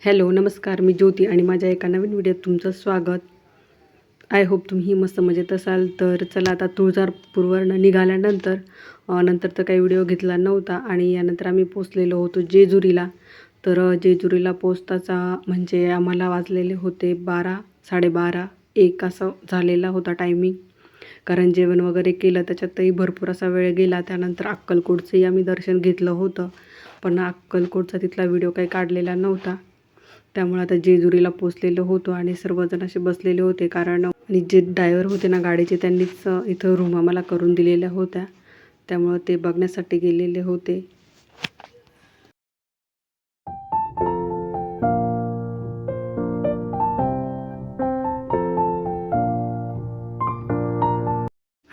Hello नमस्कार, मी ज्योती आणि माझ्या एका नवीन व्हिडिओत तुमचं स्वागत. आय होप तुम्ही मस्त मजेत असाल. तर चला आता तुळजापूरवरनं निघाल्यानंतर नंतर तर काही व्हिडिओ घेतला नव्हता आणि यानंतर आम्ही पोचलेलो होतो जेजुरीला. तर जेजुरीला पोचताचा म्हणजे आम्हाला वाजलेले होते 12, 12:30, 1 असं झालेला होता टायमिंग. कारण जेवण वगैरे केलं त्याच्यातही भरपूर असा वेळ गेला. त्यानंतर अक्कलकोटचंही आम्ही दर्शन घेतलं होतं, पण अक्कलकोटचा तिथला व्हिडिओ काही काढलेला नव्हता. त्यामुळे आता जेजुरीला पोचलेलो होतो आणि सर्वजण असे बसलेले होते. कारण आणि जे ड्रायव्हर होते ना गाडीचे, त्यांनीच इथं रूम आम्हाला करून दिलेल्या होत्या, त्यामुळं ते बघण्यासाठी गेलेले होते.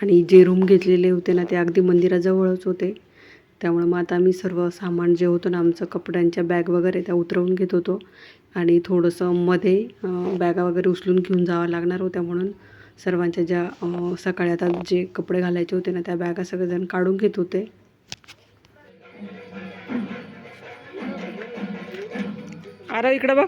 आणि जे रूम घेतलेले होते ना ते अगदी मंदिराजवळच होते. त्यामुळं मग आता आम्ही सर्व सामान जे होतं ना आमचं कपड्यांच्या बॅग वगैरे त्या उतरवून घेत होतो आणि थोडंसं मध्ये बॅगा वगैरे उचलून घेऊन जावं लागणार होत्या, म्हणून सर्वांच्या ज्या सकाळी आता जे कपडे घालायचे होते ना त्या बॅगा सगळेजण काढून घेत होते. अरे इकडं बघ.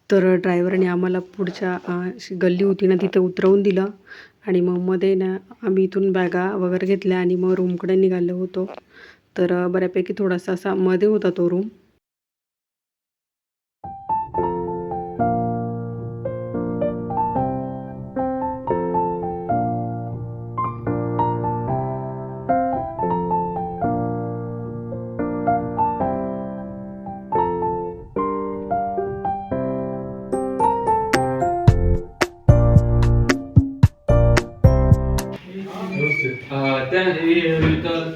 तर ड्रायव्हरने आम्हाला पुढच्या अशी गल्ली होती ना तिथं उतरवून दिलं आणि मग मध्ये ना आम्ही इथून बॅगा वगैरे घेतल्या आणि मग रूमकडे निघालो होतो. तर बऱ्यापैकी थोडासा असा मध्ये होता तो रूम.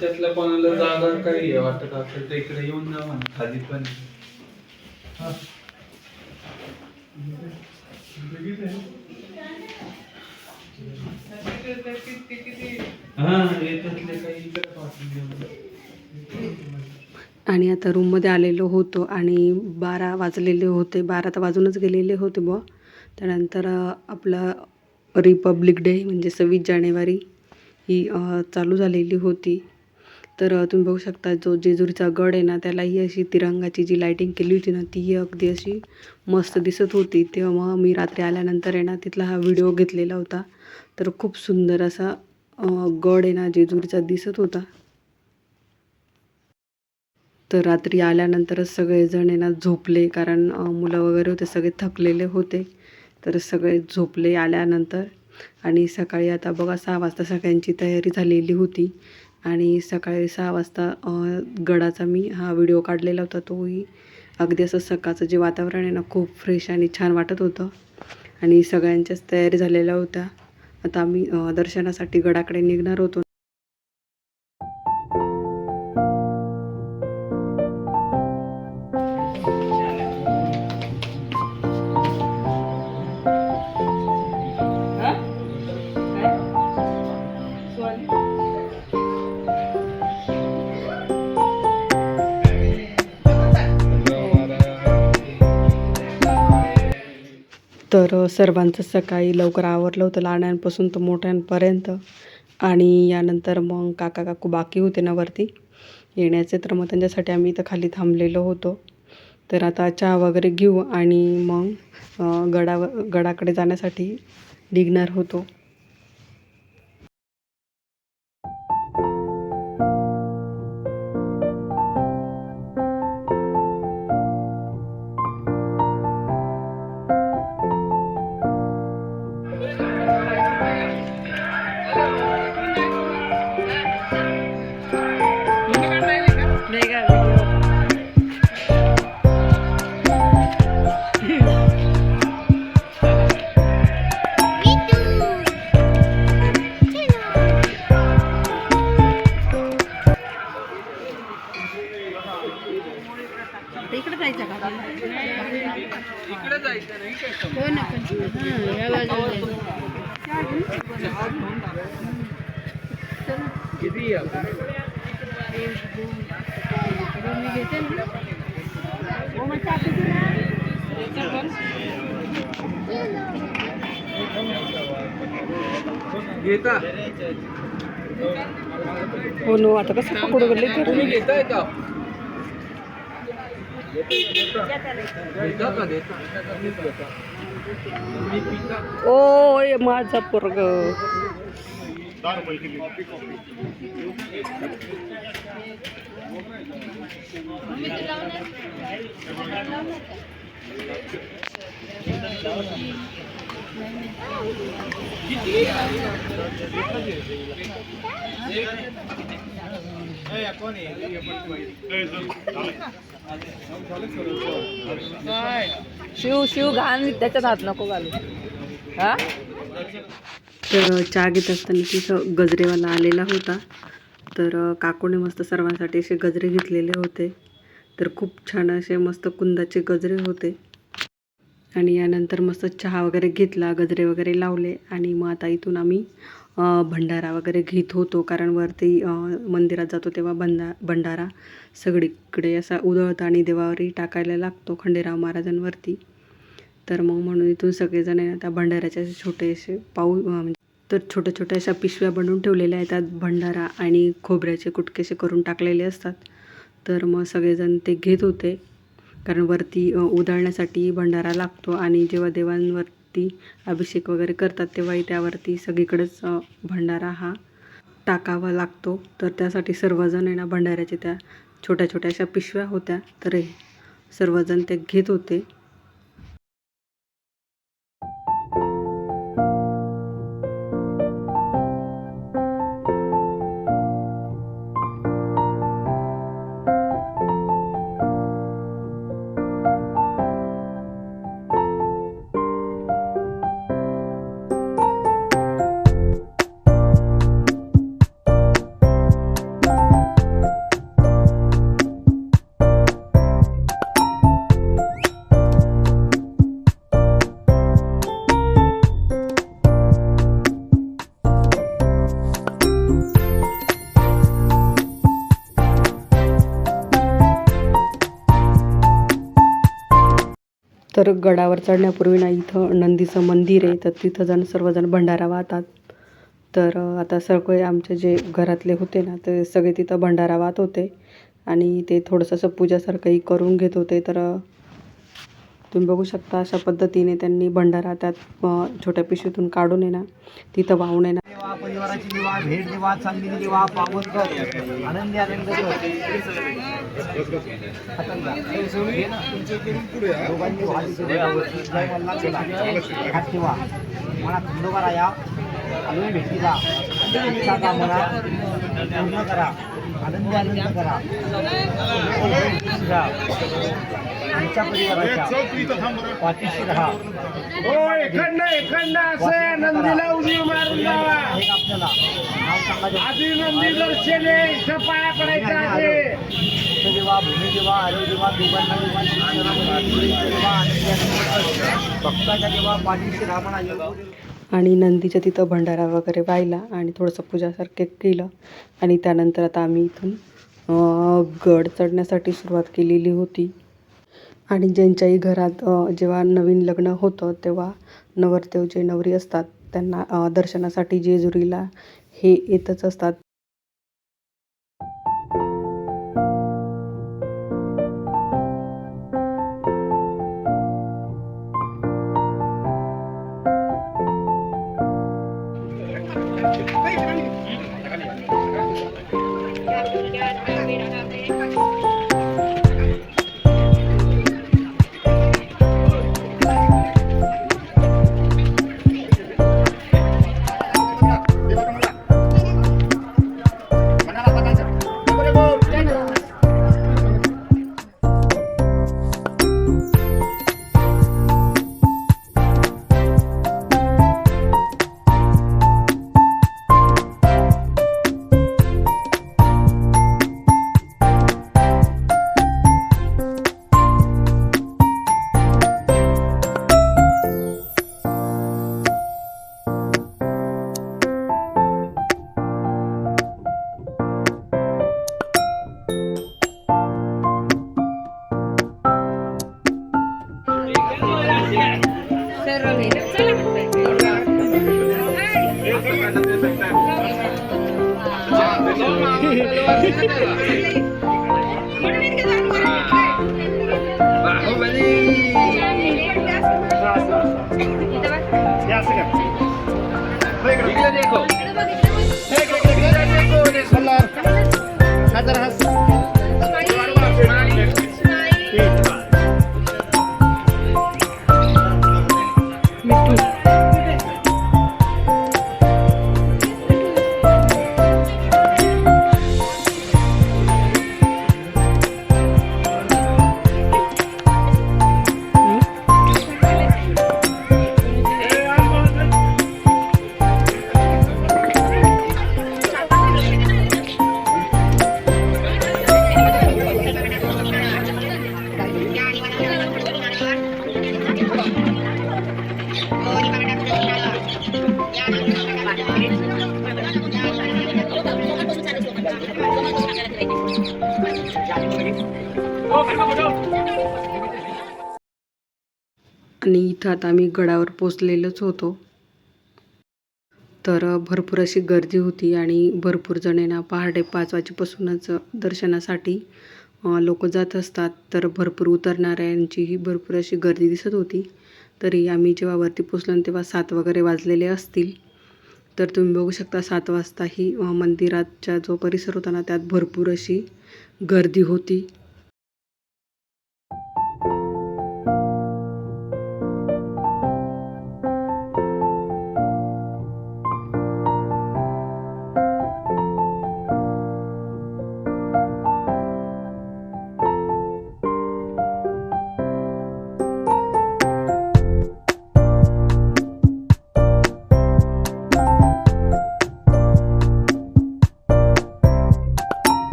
त्यातल्या कोणाला जागा काही वाटत असेल तर इकडे येऊन जा म्हणा, खाली पण आणि आता रूममध्ये आलेलो होतो आणि 12 वाजलेले होते. 12 तर वाजूनच गेलेले होते बुवा. त्यानंतर आपलं रिपब्लिक डे म्हणजे 26 जानेवारी ही चालू झालेली होती. तर तुम्ही बघू शकता जो जेजुरीचा गड आहे ना त्यालाही अशी तिरंगाची जी लाईटिंग केली होती ना ती अगदी अशी मस्त दिसत होती. तेव्हा मी रात्री आल्यानंतर आहे ना तिथला हा व्हिडिओ घेतलेला होता. तर खूप सुंदर असा गड आहे ना जेजुरीचा दिसत होता. तर रात्री आल्यानंतरच सगळेजण आहे ना झोपले, कारण मुलं वगैरे होते सगळे थकलेले होते. तर सगळे झोपले आल्यानंतर. आणि सकाळी आता बघा 6 वाजता सगळ्यांची तयारी झालेली होती आणि सकाळी 6 वाजता गडाचा मी हा व्हिडिओ काढलेला होता. तोही अगदी असं सकाळचं जे वातावरण आहे ना खूप फ्रेश आणि छान वाटत होतं आणि सगळ्यांच्याच तयारी झालेल्या होत्या. आता आम्ही दर्शनासाठी गडाकडे निघणार होतो. तर सर्वांचं सकाळी लवकर आवरलं होतं, लहानांपासून तर मोठ्यांपर्यंत. आणि यानंतर मग काका काकू बाकी होते ना वरती येण्याचे, तर मग त्यांच्यासाठी आम्ही इथं खाली थांबलेलो होतो. तर आता चहा वगैरे घेऊ आणि मग गडाकडे जाण्यासाठी निघणार होतो. इकडे जायचं का? इकडे जायचं नाही का? हो ना, पण या बाजूला किती मी घेते ना. घेता हो नो आता कसं पकडू गेले तुम्ही घेताय का देता का देता ओ माझा पोरग शिव शिव घाण त्याच्यात हात नको घालू हा. तर चहा घेत असताना तिथं गजरेवाला आलेला होता. तर काकूने मस्त सर्वांसाठी असे गजरे घेतलेले होते. तर खूप छान असे मस्त कुंदाचे गजरे होते. आणि यानंतर मस्त चहा वगैरे घेतला, गजरे वगैरे लावले आणि मग आता इथून आम्ही भंडारा वगैरे घेत होतो. कारण वरती मंदिरात जातो तेव्हा भंडारा सगळीकडे असा उधळता आणि देवावरही टाकायला लागतो खंडेराव महाराजांवरती. तर मग म्हणून इथून सगळेजण आता भंडाऱ्याचे असे छोटेसे म्हणजे तर छोट्या छोट्या अशा पिशव्या बनवून ठेवलेल्या आहेत. त्यात भंडारा आणि खोबऱ्याचे कुटकेसे करून टाकलेले असतात. तर मग सगळेजण ते घेत होते. कारण वरती उधळण्यासाठी भंडारा लागतो आणि जेव्हा देवांवरती अभिषेक वगैरे करतात तेव्हाही त्यावरती सगळीकडेच भंडारा हा टाकावा लागतो. तर त्यासाठी सर्वजण आहे ना भंडाऱ्याच्या त्या छोट्या छोट्या अशा पिशव्या होत्या. तर सर्वजण ते घेत होते. तर गडावर चढण्यापूर्वी ना इथं नंदीचं मंदिर आहे. तर तिथं सर्वजण भंडारा वाहतात. तर आता सगळे आमचे जे घरातले होते ना ते सगळे तिथं भंडारा वाहत होते आणि ते थोडंसं असं पूजासारखंही करून घेत होते. तर तुम्ही बघू शकता अशा पद्धतीने त्यांनी भंडारा त्यात छोट्या पिशवीतून काढून आहे ना तिथं वाहून आहे ना परिवाराची दिवा भेट दिवा चांदणी दिवा पावन कर आनंदी आनंद ठेवा मला खंडोबा राया अजून भेटीला मला पूर्ण करा आनंदी आनंद करा आमच्या परिवाराच्या पाठीशी राहा. नंदीला उडी मारून जावा. आपल्याला नाव सांगायचं आधी नंदी दर्शन आहे, इथं पाया पडायचं आहे. देवा भूमी देवा आरोग्य देवा देवांना देवा भक्ताच्या देवा पाठीशी राहा म्हणा. आणि नंदीच्या तिथं भंडारा वगैरे वाहिला आणि थोडंसं पूजासारखे केलं आणि त्यानंतर आता आम्ही इथून गड चढण्यासाठी सुरुवात केलेली होती. आणि ज्यांच्याही घरात जेव्हा नवीन लग्न होतं तेव्हा नवरदेव जे नवरी असतात त्यांना दर्शनासाठी जेजुरीला हे येतच असतात. आणि इथं आता आम्ही गडावर पोचलेलोच होतो. तर भरपूर अशी गर्दी होती आणि भरपूर जणांना पहाटे 5 वाजेपासूनच दर्शनासाठी लोक जात असतात. तर भरपूर उतरणाऱ्यांचीही भरपूर अशी गर्दी दिसत होती. तरी आम्ही जेव्हा वरती पोचलो तेव्हा 7 वगैरे वाजलेले असतील. तर तुम्ही बघू शकता 7 वाजताही मंदिराचा जो परिसर होता ना त्यात भरपूर अशी गर्दी होती.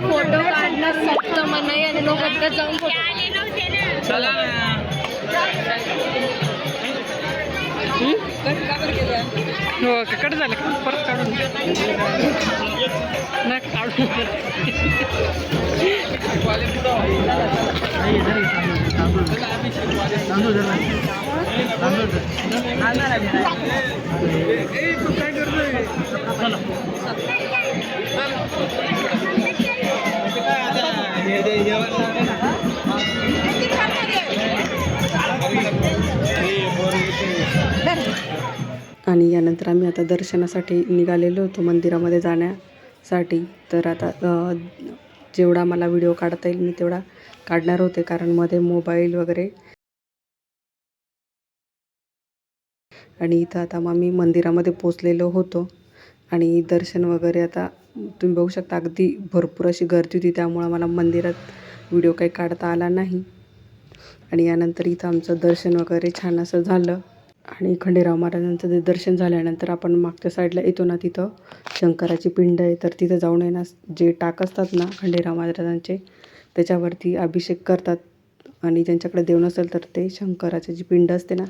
फोटो काढणार फक्त मनाई आणि लोक जाऊन चला हो कट झालं का परत काढून नाही काढून काय करतोय आणि यानंतर आम्ही आता दर्शनासाठी निघालेलो होतो मंदिरामध्ये जाण्यासाठी. तर आता जेवढा मला व्हिडिओ काढता येईल मी तेवढा काढणार होते, कारण मध्ये मोबाईल वगैरे. आणि इथं आता मग आम्ही मंदिरामध्ये पोचलेलो होतो आणि दर्शन वगैरे आता तुम्ही बघू शकता अगदी भरपूर अशी गर्दी होती, त्यामुळं मला मंदिरात व्हिडिओ काही काढता आला नाही. आणि यानंतर इथं आमचं दर्शन वगैरे छान असं झालं. आणि खंडेराव महाराजांचं ते दर्शन झाल्यानंतर आपण मागच्या साईडला येतो ना, तिथं शंकराची पिंड आहे. तर तिथं जाऊन आहे ना, जे टाक असतात ना खंडेराव महाराजांचे त्याच्यावरती अभिषेक करतात. आणि ज्यांच्याकडे देव नसेल तर ते शंकराची जी पिंड असते ना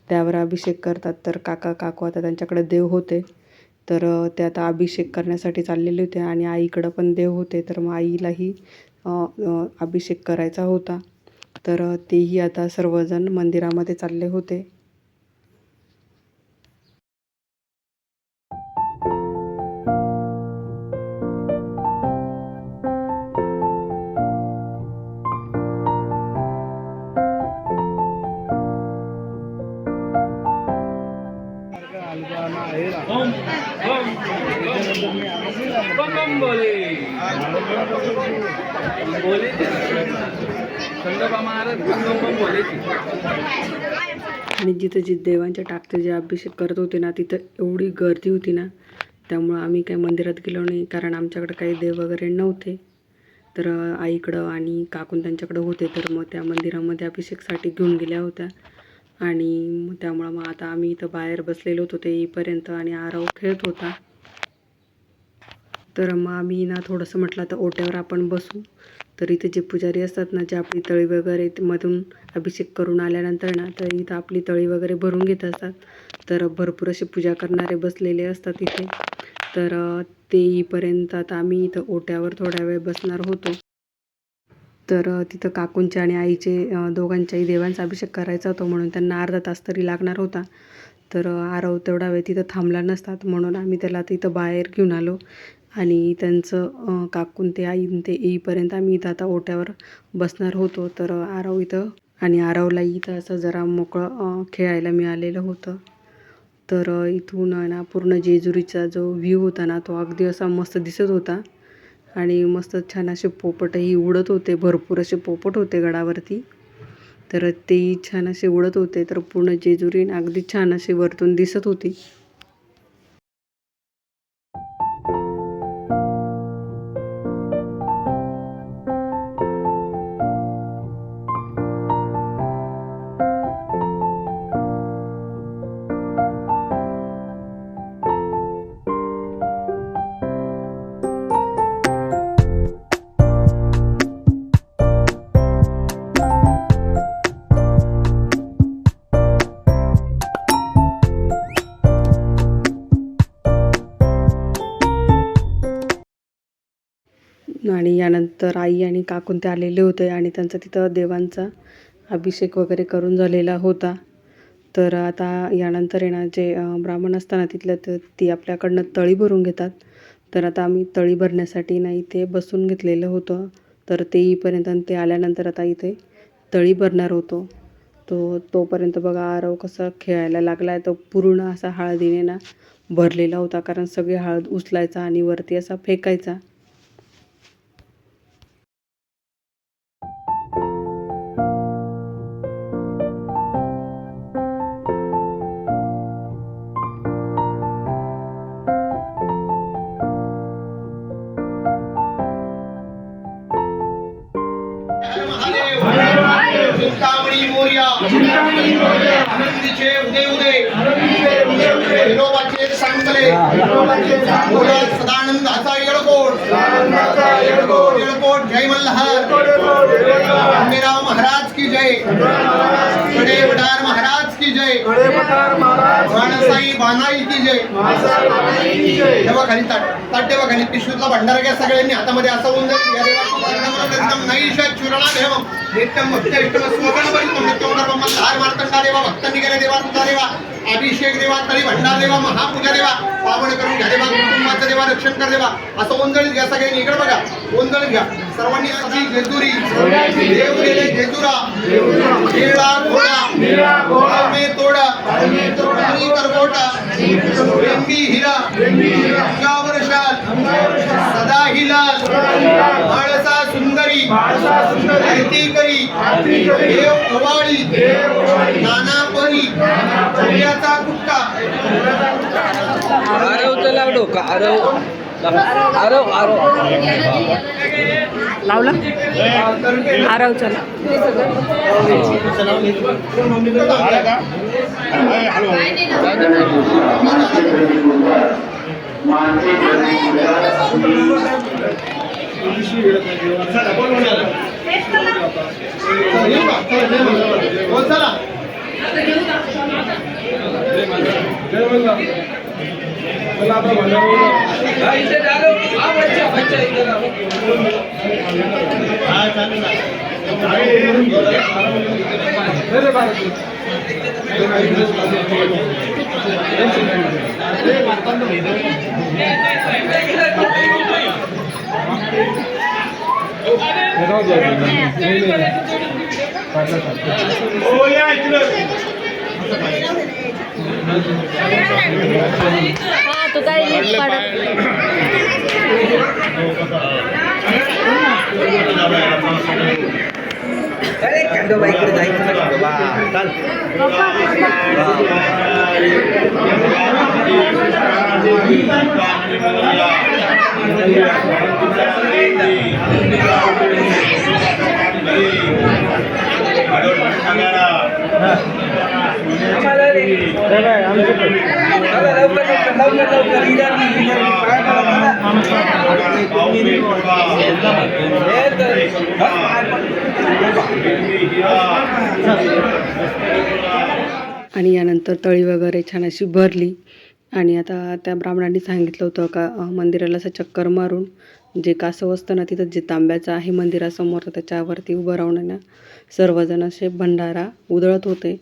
त्यावर अभिषेक करतात. तर काका काकू आता त्यांच्याकडे देव होते, तर ते आता अभिषेक करण्यासाठी चाललेले होते. आणि आईकडं पण देव होते, तर मग आईलाही अभिषेक करायचा होता. तर तेही आता सर्वजण मंदिरामध्ये चालले होते. आणि जिथं जे देवांच्या टाकते जे अभिषेक करत होते ना तिथं एवढी गर्दी होती ना, त्यामुळं आम्ही काही मंदिरात गेलो नाही, कारण आमच्याकडे काही देव वगैरे नव्हते. तर आईकडं आणि काकून त्यांच्याकडं होते, तर मग त्या मंदिरामध्ये अभिषेकसाठी घेऊन गेल्या होत्या. आणि त्यामुळं मग आता आम्ही इथं बाहेर बसलेलो होतो ते येईपर्यंत, आणि आरव खेळत होता. तर मग आम्ही ना थोडंसं म्हटलं आता ओट्यावर आपण बसू. तर इथे जे पुजारी असतात ना, जे आपली तळी वगैरे मधून अभिषेक करून आल्यानंतर ना, तर इथं आपली तळी वगैरे भरून घेत असतात. तर भरपूर असे पूजा करणारे बसलेले असतात इथे. तर ते येईपर्यंत आता आम्ही इथं ओट्यावर थोड्या वेळ बसणार होतो. तर तिथं काकूंच्या आणि आईचे दोघांच्याही देवांचा अभिषेक करायचा होता म्हणून त्यांना अर्धा तास तरी लागणार होता. तर आरव तेवढा वेळ तिथं थांबला नसतात म्हणून आम्ही त्याला तिथं बाहेर घेऊन आलो आणि त्यांचं काकून ते आईन ते येईपर्यंत आम्ही इथं आता ओट्यावर बसणार होतो. तर आरव इथं आणि आरवला इथं असं जरा मोकळं खेळायला मिळालेलं होतं. तर इथून ना पूर्ण जेजुरीचा जो व्ह्यू होता ना तो अगदी असा मस्त दिसत होता आणि मस्त छान असे पोपटही उडत होते. भरपूर असे पोपट होते गडावरती. तर तेही छान असे उडत होते. तर पूर्ण जेजुरी अगदी छान असे वरतून दिसत होती. आणि यानंतर आई आणि काकून ते आलेले होते आणि त्यांचा तिथं देवांचा अभिषेक वगैरे करून झालेला होता. तर आता यानंतर येणार जे ब्राह्मण असताना तिथलं ती आपल्याकडनं तळी भरून घेतात. तर आता आम्ही तळी भरण्यासाठी ना इथे बसून घेतलेलं होतं. तर ते येईपर्यंत आणि ते आल्यानंतर आता इथे तळी भरणार होतो. तोपर्यंत बघा आरव कसा खेळायला लागला आहे. तो पूर्ण असा हळदीने ना भरलेला होता कारण सगळी हळद उचलायचा आणि वरती असा फेकायचा. चिंतामणी मोरया आनंदीचे उदय उदय विनोबाचे सांगले सदानंदाचा येळकोट जय मल्हार आंबेराव महाराज की जय कडे वडार महाराज की जय माणसाई बानाई की जय. तेव्हा खाली ताट तेव्हा खाली पिशवीतला भंडारा घ्या सगळ्यांनी हातामध्ये असं होऊन जाईल. नित्यम मार्तंडा देवा भक्त निघाले देवा तुझा देवा अभिषेक देवा तरी भंडार देवा महापूजा देवा पावन करून घ्या देवा कुटुंबाचं देवा रक्षण कर देवा. असं ओंजळीत घ्या सगळ्यांनी. इकडे बघा ओंजळीत घ्या सर्वांनी. अशी जेजुरी देव गेले जेजुरा केळा घोडा मे तोडा करगोटा वेंगी हिरा अंगावर शाल सदा हिलाल माळसा सुंदरी आरती करी देव ओवाळी नाना परी सूर्याचा कुट्टा. आरवचं लावलो का आरव लावला आरव चला. तू काय नीट पाडत खंडोबाईकडे जायचं ना खंडोबा चाल. आणि यानंतर तळी वगैरे छान अशी भरली आणि आता त्या ब्राह्मणांनी सांगितलं होतं का मंदिराला असं चक्कर मारून जे कासव असतं ना तिथं जे तांब्याचं आहे मंदिरासमोर त्याच्यावरती उभं राहून आहे ना सर्वजण असे भंडारा उधळत होते.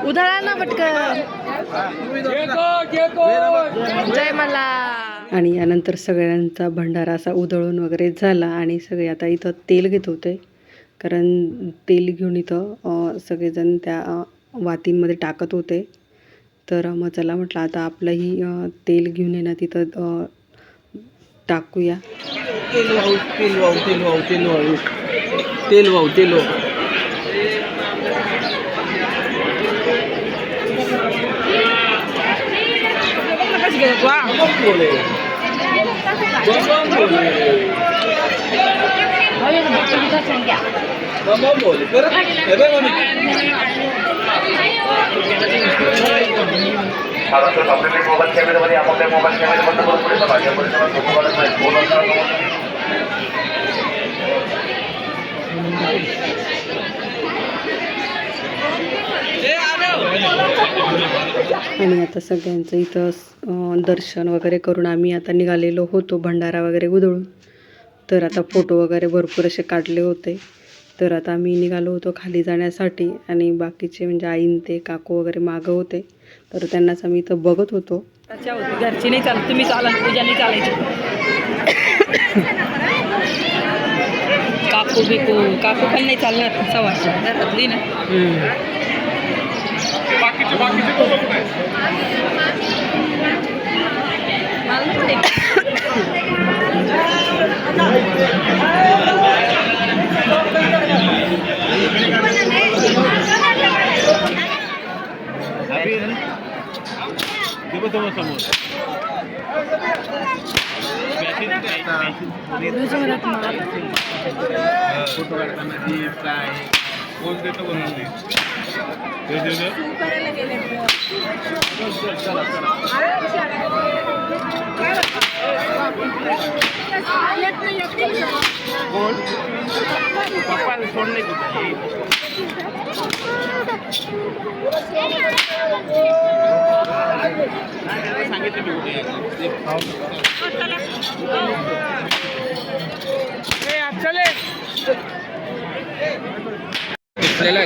उधळा ना पटकन. जय मला. आणि यानंतर सगळ्यांचा भंडारा असा उधळून वगैरे झाला आणि सगळे आता इथं तेल घेत होते, कारण तेल घेऊन इथं सगळेजण त्या वातींमध्ये टाकत होते. तर मग चला म्हटलं आता आपलंही तेल घेऊन ये ना तिथं टाकूया. तेल वाहू तेल वाहू तेल वाहू तेल वाहू तेल वाहू तेल वाहू. मोबाईल कॅमेरामध्ये आपल्या मोबाईल कॅमेरा बंद करून पुढे माझ्या आणि आता सगळ्यांचं इथं दर्शन वगैरे करून आम्ही आता निघालेलो होतो भंडारा वगैरे उधळून. तर आता फोटो वगैरे भरपूर असे काढले होते. तर आता आम्ही निघालो होतो खाली जाण्यासाठी आणि बाकीचे म्हणजे आईन ते काकू वगैरे मागं होते. तर त्यांनाच आम्ही इथं बघत होतो. घरची नाही चालत, तुम्ही चाला, तुझ्या नाही चालायची. काकू पण नाही चालणार सवाश घरातली ना.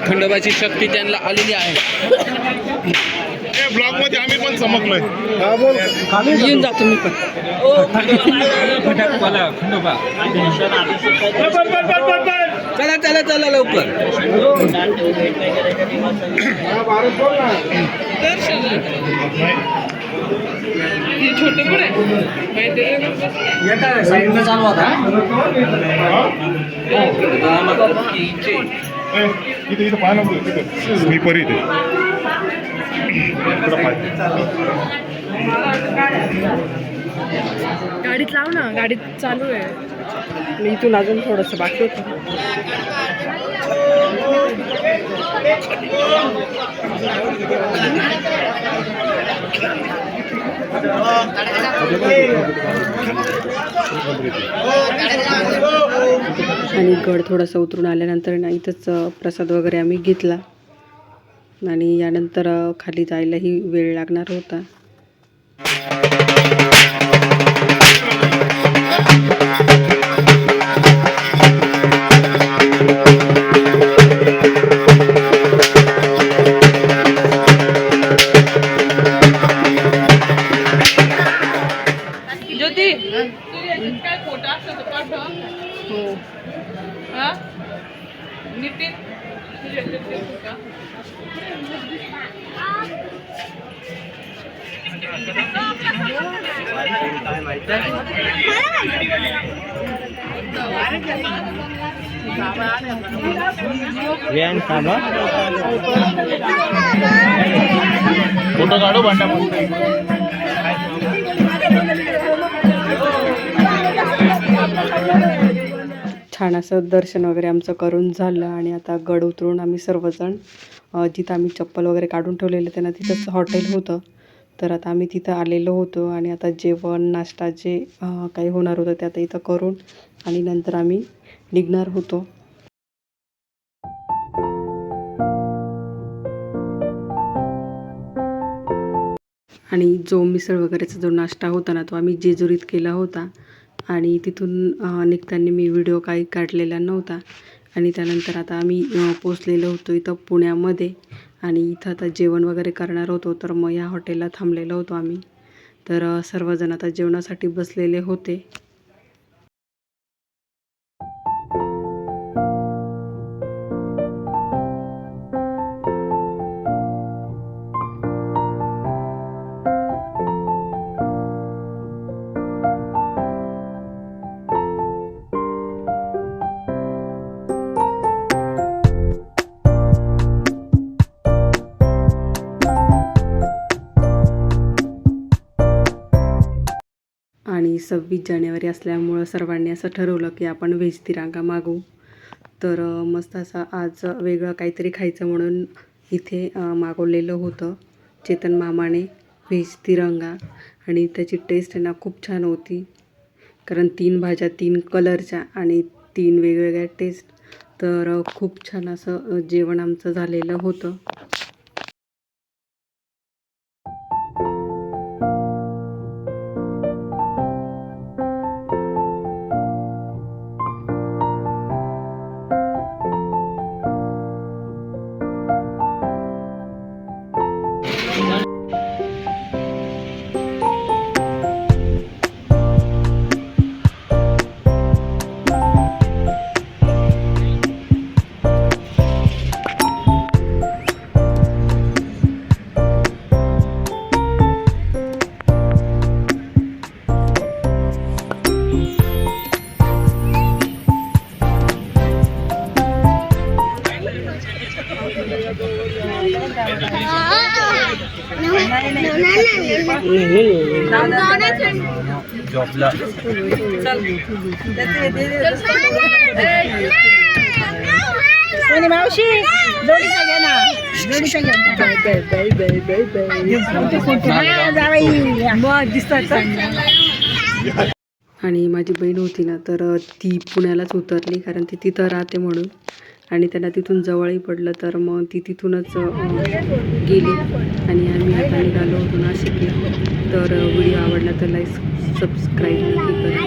खंडोबाची शक्ती त्यांना आलेली आहे. ब्लॉग मध्ये आम्ही पण चमकलोय. येऊन जा तुम्ही पण. खंडोबा चला चला चला लवकर. छोटे पण इथे इथं पाहा ना तिथं स्लीपर इथे गाडीत लाव ना, गाडीत चालू आहे. मी इथून अजून थोडंसं बाकी होतं. आणि गड थोडासा उतरून आल्यानंतर ना इथंच प्रसाद वगैरे आम्ही घेतला आणि यानंतर खाली जायलाही वेळ लागणार होता. फोटो काढू भांडा छान असं दर्शन वगैरे आमचं करून झालं आणि आता गड उतरून आम्ही सर्वजण जिथं आम्ही चप्पल वगैरे काढून ठेवलेलं त्यांना तिथंच हॉटेल होतं, तर आता आम्ही तिथं आलेलो होतो आणि आता जेवण नाश्ता जे काही होणार होतं ते आता इथं करून आणि नंतर आम्ही निघणार होतो. आणि जो मिसळ वगैरेचा जो नाश्ता होता ना तो आम्ही जेजुरीत केला होता आणि तिथून निघताना मी व्हिडिओ काही काढलेला नव्हता. आणि त्यानंतर आता आम्ही पोचलेलो होतो इथं पुण्यामध्ये आणि इथं आता जेवण वगैरे करणार होतो, तर मग या हॉटेलला थांबलेलो होतो आम्ही. तर सर्वजण आता जेवणासाठी बसलेले होते. आणि 26 जानेवारी असल्यामुळं सर्वांनी असं ठरवलं की आपण व्हेज तिरंगा मागवू. तर मस्त असं आज वेगळं काहीतरी खायचं म्हणून इथे मागवलेलं होतं चेतन मामाने व्हेज तिरंगा. आणि त्याची टेस्ट ना खूप छान होती, कारण 3 भाज्या 3 कलरच्या आणि 3 वेगवेगळ्या टेस्ट. तर खूप छान असं जेवण आमचं झालेलं होतं. जॉबला मावशी जोडीचा घ्या ना, जोडीचा घ्या. आणि माझी बहीण होती ना, तर ती पुण्यालाच उतरली कारण ती तिथं राहते म्हणून, आणि त्यांना तिथून जवळही पडलं, तर मग ती तिथूनच गेली आणि आम्ही आता निघालो होतो नाशिकला. तर व्हिडिओ आवडला तर लाईक सबस्क्राईब नक्की करा.